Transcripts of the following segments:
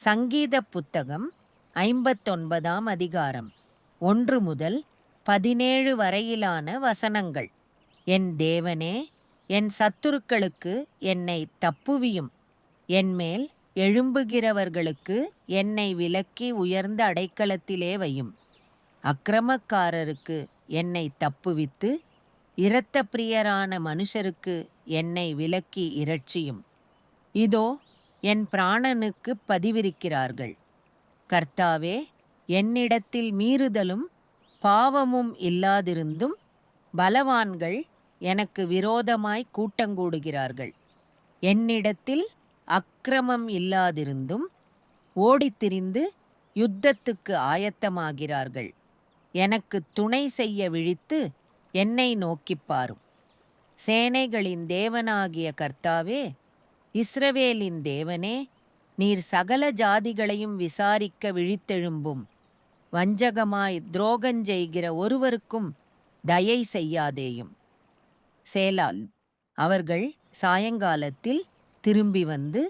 சங்கீத புத்தகம் 59ஆம் அதிகாரம் 1 முதல் 17 வரையிலான வசனங்கள். என் தேவனே, என் சத்துருக்களுக்கு என்னை தப்புவியும். என்மேல் எழும்புகிறவர்களுக்கு என்னை விலக்கி உயர்ந்த அடைக்கலத்திலே வையும். அக்கிரமக்காரருக்கு என்னை தப்புவித்து இரத்தப்பிரியரான மனுஷருக்கு என்னை விலக்கி இரட்சியும். இதோ என் பிராணனுக்குப் பதிவிருக்கிறார்கள். கர்த்தாவே, என்னிடத்தில் மீறுதலும் பாவமும் இல்லாதிருந்தும் பலவான்கள் எனக்கு விரோதமாய் கூட்டங்கூடுகிறார்கள். என்னிடத்தில் அக்கிரமம் இல்லாதிருந்தும் ஓடித்திரிந்து யுத்தத்துக்கு ஆயத்தமாகிறார்கள். எனக்கு துணை செய்ய விழித்து என்னை நோக்கிப் பாரும். சேனைகளின் தேவனாகிய கர்த்தாவே, இஸ்ரவேலின் தேவனே, நீர் சகல ஜாதிகளையும் விசாரிக்க விழித்தெழும்பும். வஞ்சகமாய் துரோகஞ்செய்கிற ஒருவருக்கும் தயை செய்யாதேயும். சேலால். அவர்கள் சாயங்காலத்தில் திரும்பி வந்து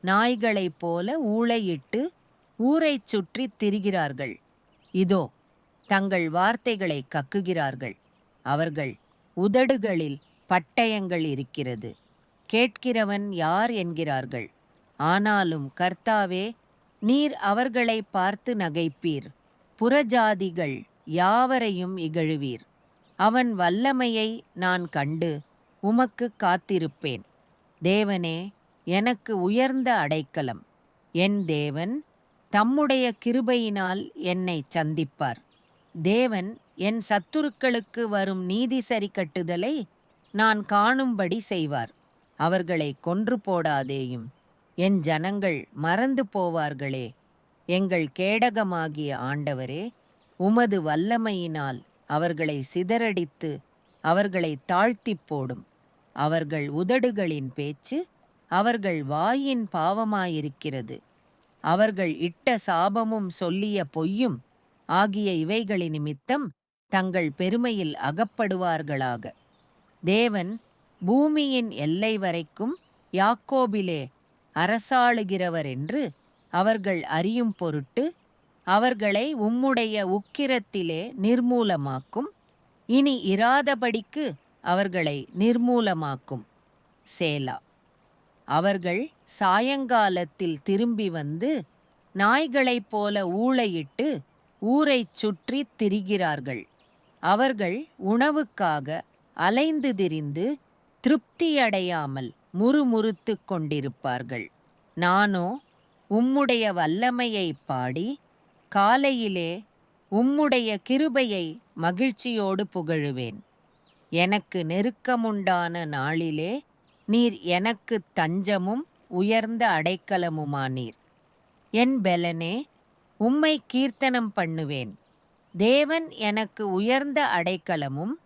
நாய்களைப் போல ஊளையிட்டு ஊரைச் சுற்றித் திரிகிறார்கள். இதோ, தங்கள் வார்த்தைகளை கக்குகிறார்கள். அவர்கள் உதடுகளில் பட்டயங்கள் இருக்கிறது. கேட்கிறவன் யார் என்கிறார்கள். ஆனாலும் கர்த்தாவே, நீர் அவர்களை பார்த்து நகைப்பீர். புறஜாதிகள் யாவரையும் இகழுவீர். அவன் வல்லமையை நான் கண்டு உமக்கு காத்திருப்பேன். தேவனே, எனக்கு உயர்ந்த அடைக்கலம். என் தேவன் தம்முடைய கிருபையினால் என்னை சந்திப்பார். தேவன் என் சத்துருக்களுக்கு வரும் நீதி சரி கட்டுதலை நான் காணும்படி செய்வார். அவர்களை கொன்று போடாதேயும். என் ஜனங்கள் மறந்து போவார்களே. எங்கள் கேடகமாகிய ஆண்டவரே, உமது வல்லமையினால் அவர்களை சிதறடித்து அவர்களை தாழ்த்திப் போடும். அவர்கள் உதடுகளின் பேச்சு அவர்கள் வாயின் பாவமாயிருக்கிறது. அவர்கள் இட்ட சாபமும் சொல்லிய பொய்யும் ஆகிய இவைகளின் நிமித்தம் தங்கள் பெருமையில் அகப்படுவார்களாக. தேவன் பூமியின் எல்லை வரைக்கும் யாக்கோபிலே அரசாளுகிறவர் என்று அவர்கள் அறியும் பொருட்டு அவர்களை உம்முடைய உக்கிரத்திலே நிர்மூலமாக்கும். இனி இராதபடிக்கு அவர்களை நிர்மூலமாக்கும். சேலா. அவர்கள் சாயங்காலத்தில் திரும்பி வந்து நாய்களைப் போல ஊளையிட்டு ஊரைச் சுற்றித் திரிகிறார்கள். அவர்கள் உணவுக்காக அலைந்து திரிந்து திருப்தியடையாமல் முறுமுறுத்து கொண்டிருப்பார்கள். நானோ உம்முடைய வல்லமையை பாடி காலையிலே உம்முடைய கிருபையை மகிழ்ச்சியோடு புகழுவேன். எனக்கு நெருக்கமுண்டான நாளிலே நீர் எனக்கு தஞ்சமும் உயர்ந்த அடைக்கலமுமானீர். என் பெலனே, உம்மை கீர்த்தனம் பண்ணுவேன். தேவன் எனக்கு உயர்ந்த அடைக்கலமும்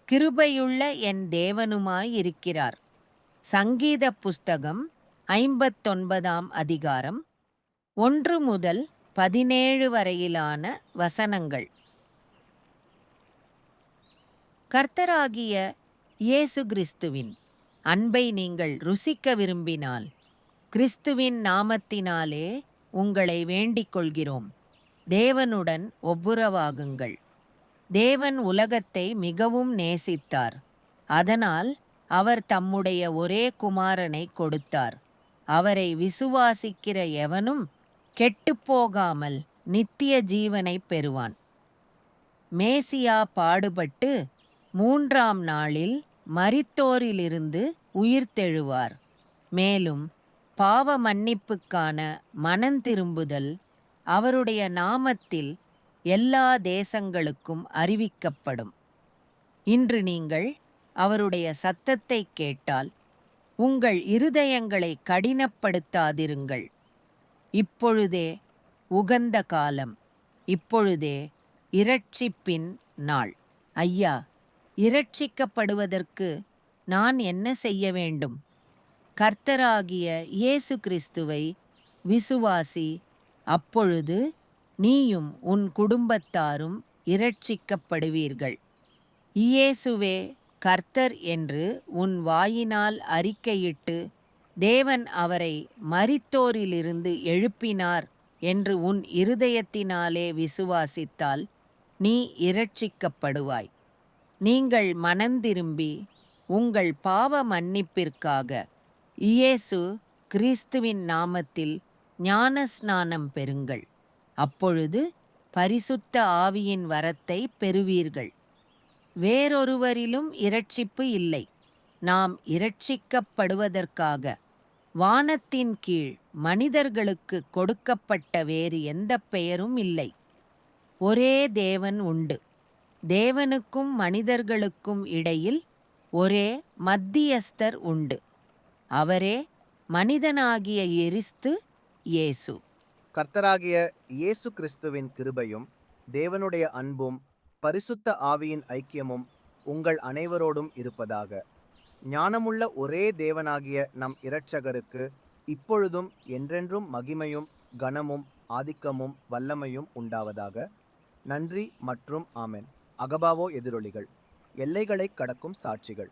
கிருபையுள்ள என் தேவனுமாயிருக்கிறார். சங்கீத புஸ்தகம் 59ஆம் அதிகாரம் 1 முதல் 17 வரையிலான வசனங்கள். கர்த்தராகிய இயேசு கிறிஸ்துவின் அன்பை நீங்கள் ருசிக்க விரும்பினால் கிறிஸ்துவின் நாமத்தினாலே உங்களை வேண்டிக் கொள்கிறோம். தேவனுடன் ஒப்புரவாகுங்கள். தேவன் உலகத்தை மிகவும் நேசித்தார். அதனால் அவர் தம்முடைய ஒரே குமாரனை கொடுத்தார். அவரை விசுவாசிக்கிற எவனும் கெட்டுப்போகாமல் நித்திய ஜீவனை பெறுவான். மேசியா பாடுபட்டு 3ஆம் நாளில் மரித்தோரிலிருந்து உயிர்த்தெழுவார். மேலும் பாவ மன்னிப்புக்கான மனந்திரும்புதல் அவருடைய நாமத்தில் எல்லா தேசங்களுக்கும் அறிவிக்கப்படும். இன்று நீங்கள் அவருடைய சத்தத்தை கேட்டால் உங்கள் இருதயங்களை கடினப்படுத்தாதிருங்கள். இப்பொழுதே உகந்த காலம், இப்பொழுதே இரட்சிப்பின் நாள். ஐயா, இரட்சிக்கப்படுவதற்கு நான் என்ன செய்ய வேண்டும்? கர்த்தராகிய இயேசு கிறிஸ்துவை விசுவாசி. அப்பொழுது நீயும் உன் குடும்பத்தாரும் இரட்சிக்கப்படுவீர்கள். இயேசுவே கர்த்தர் என்று உன் வாயினால் அறிக்கையிட்டு தேவன் அவரை மரித்தோரிலிருந்து எழுப்பினார் என்று உன் இருதயத்தினாலே விசுவாசித்தால் நீ இரட்சிக்கப்படுவாய். நீங்கள் மனந்திரும்பி உங்கள் பாவ மன்னிப்பிற்காக இயேசு கிறிஸ்துவின் நாமத்தில் ஞானஸ்நானம் பெறுங்கள். அப்பொழுது பரிசுத்த ஆவியின் வரத்தை பெறுவீர்கள். வேறொருவரிலும் இரட்சிப்பு இல்லை. நாம் இரட்சிக்கப்படுவதற்காக வானத்தின் கீழ் மனிதர்களுக்கு கொடுக்கப்பட்ட வேறு எந்த பெயரும் இல்லை. ஒரே தேவன் உண்டு. தேவனுக்கும் மனிதர்களுக்கும் இடையில் ஒரே மத்தியஸ்தர் உண்டு. அவரே மனிதனாகிய கிறிஸ்து இயேசு. கர்த்தராகிய இயேசு கிறிஸ்துவின் கிருபையும் தேவனுடைய அன்பும் பரிசுத்த ஆவியின் ஐக்கியமும் உங்கள் அனைவரோடும் இருப்பதாக. ஞானமுள்ள ஒரே தேவனாகிய நம் இரட்சகருக்கு இப்பொழுதும் என்றென்றும் மகிமையும் கனமும் ஆதிக்கமும் வல்லமையும் உண்டாவதாக. நன்றி மற்றும் ஆமென். அகபாவோ எதிரொலிகள், எல்லைகளை கடக்கும் சாட்சிகள்.